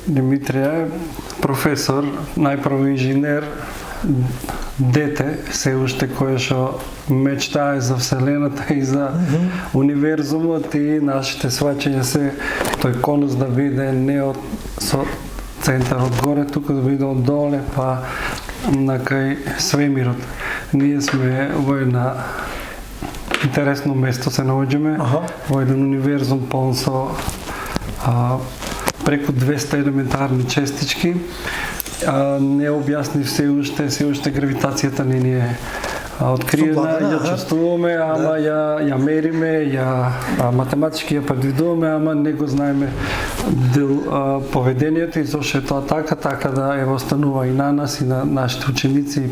Димитрија е професор, најпрво инженер, дете, се уште кое што мечтае за Вселената и за универзумот и нашите сваќања се тој конус да биде не од со центарот горе, туку да биде од доле, па на кај свемирот. Ние сме во една интересно место се наоѓаме, во еден универзум полн со преку 200 елементарни честички. Не објаснив се уште гравитацијата не ни е откриена, ја чувствуваме, ама ја мериме, ја математички ја предвидуваме, ама не го знаеме поведението и зошто е тоа така да е останува и на нас и на нашите ученици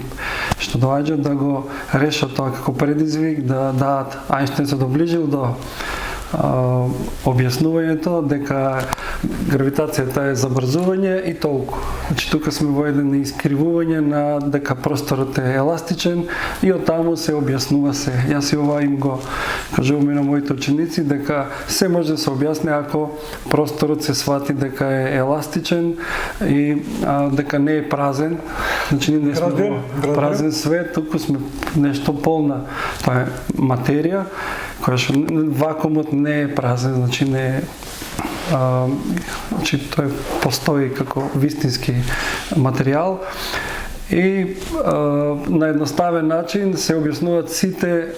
што доаѓаат да го решат тоа како предизвик, да дадат. Ајнштајн се доближил до објаснувањето дека гравитацијата е забрзување и толку. Значи тука сме во еден искривување на дека просторот е еластичен и оттаму се објаснува се. Јас и ова им го кажувам на моите ученици дека се може да се објасни ако просторот се свати дека е еластичен и дека не е празен. Значи не сме празен свет, туку сме нешто полна. Тоа е материја која што вакуумот не е празен, значи не е значи тој постои како вистински материјал и на едноставен начин се објаснуваат сите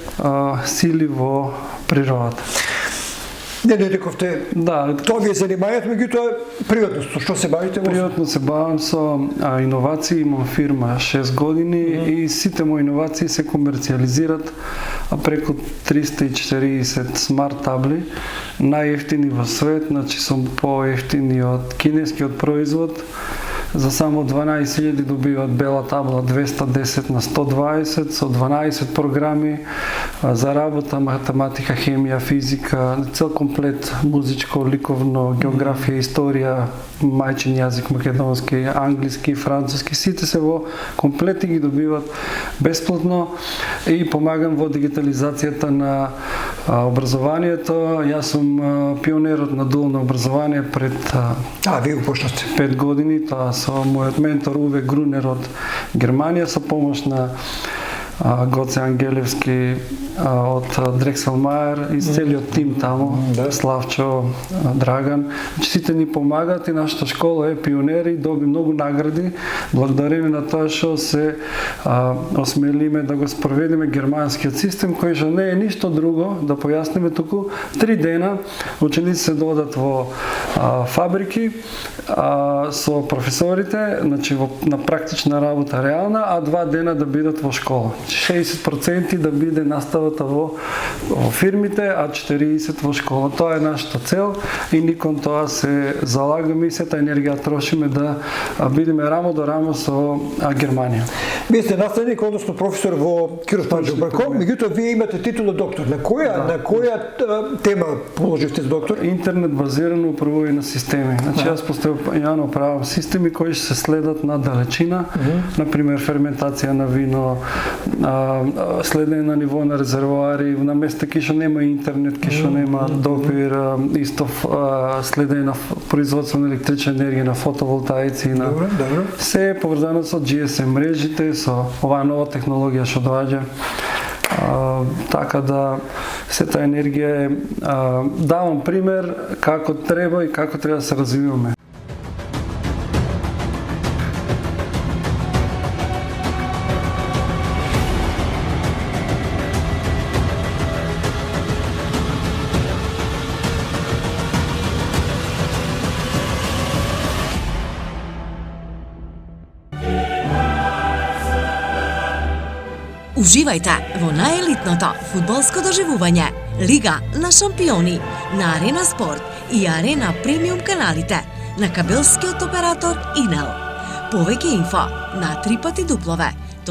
сили во природата. Не рековте, тоа ви е занимањето, меѓутоа приватно, што се бавите? Приватно се бавам со иновации, имам фирма 6 години и сите мои иновации се комерцијализират преку 340 смарт табли, најевтини во свет, значи сум поевтини од кинескиот производ. За само 12.000 добиваат бела табла 210 на 120 со 12 програми за работа, математика, хемија, физика, цел комплет музичко, ликовно, географија, историја, мајчин јазик, македонски, англиски, француски, сите се во комплет и ги добиваат бесплатно и помагам во дигитализацијата на образованието. Јас сум пионерот на дуално образование пред вие го почнавте 5 години, тоа со мојот ментор Уве Грунер од Германија со помош на Гоце Ангелевски од Дрексел Мајер и целиот тим таму, Славчо, Драган. Сите ни помагаат и нашата школа е пионер и доби многу награди благодарение на тоа што се осмелиме да го спроведеме германскиот систем кој што не е ништо друго, да појасниме, туку 3 дена ученици се додат во фабрики со професорите, значи на практична работа реална, а 2 дена да бидат во школа. 60% да биде наставата во фирмите, а 40% во школа. Тоа е нашата цел и никон тоа се залагаме и сета енергија трошиме да бидеме рамо до рамо со Германија. Вие сте наставник, односно професор во Кирош Барков, меѓутоа вие имате титула доктор. На која тема положивте доктор? Интернет базирано управување на системи. Значи јас постојано управувам системи кои се следат на далечина, например ферментација на вино, следење на ниво на резервоари, на места кај што нема интернет, кај што нема допир, исто следење на производство на електрична енергија, на фотоволтаици, на се е поврзано со GSM мрежите, со оваа нова технологија што доаѓа. Така да сета енергија е, давам пример како треба и како треба да се развиваме. Уживајте во најелитното фудбалско доживување Лига на шампиони на Арена Спорт и Арена Премиум каналите на кабелскиот оператор Инел. Повеќе инфо на www.inel.mk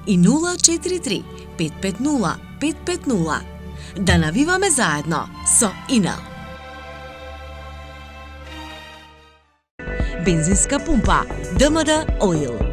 и 043 550 550. Да навиваме заедно со Инел. Бензинска пумпа ДМД Оил.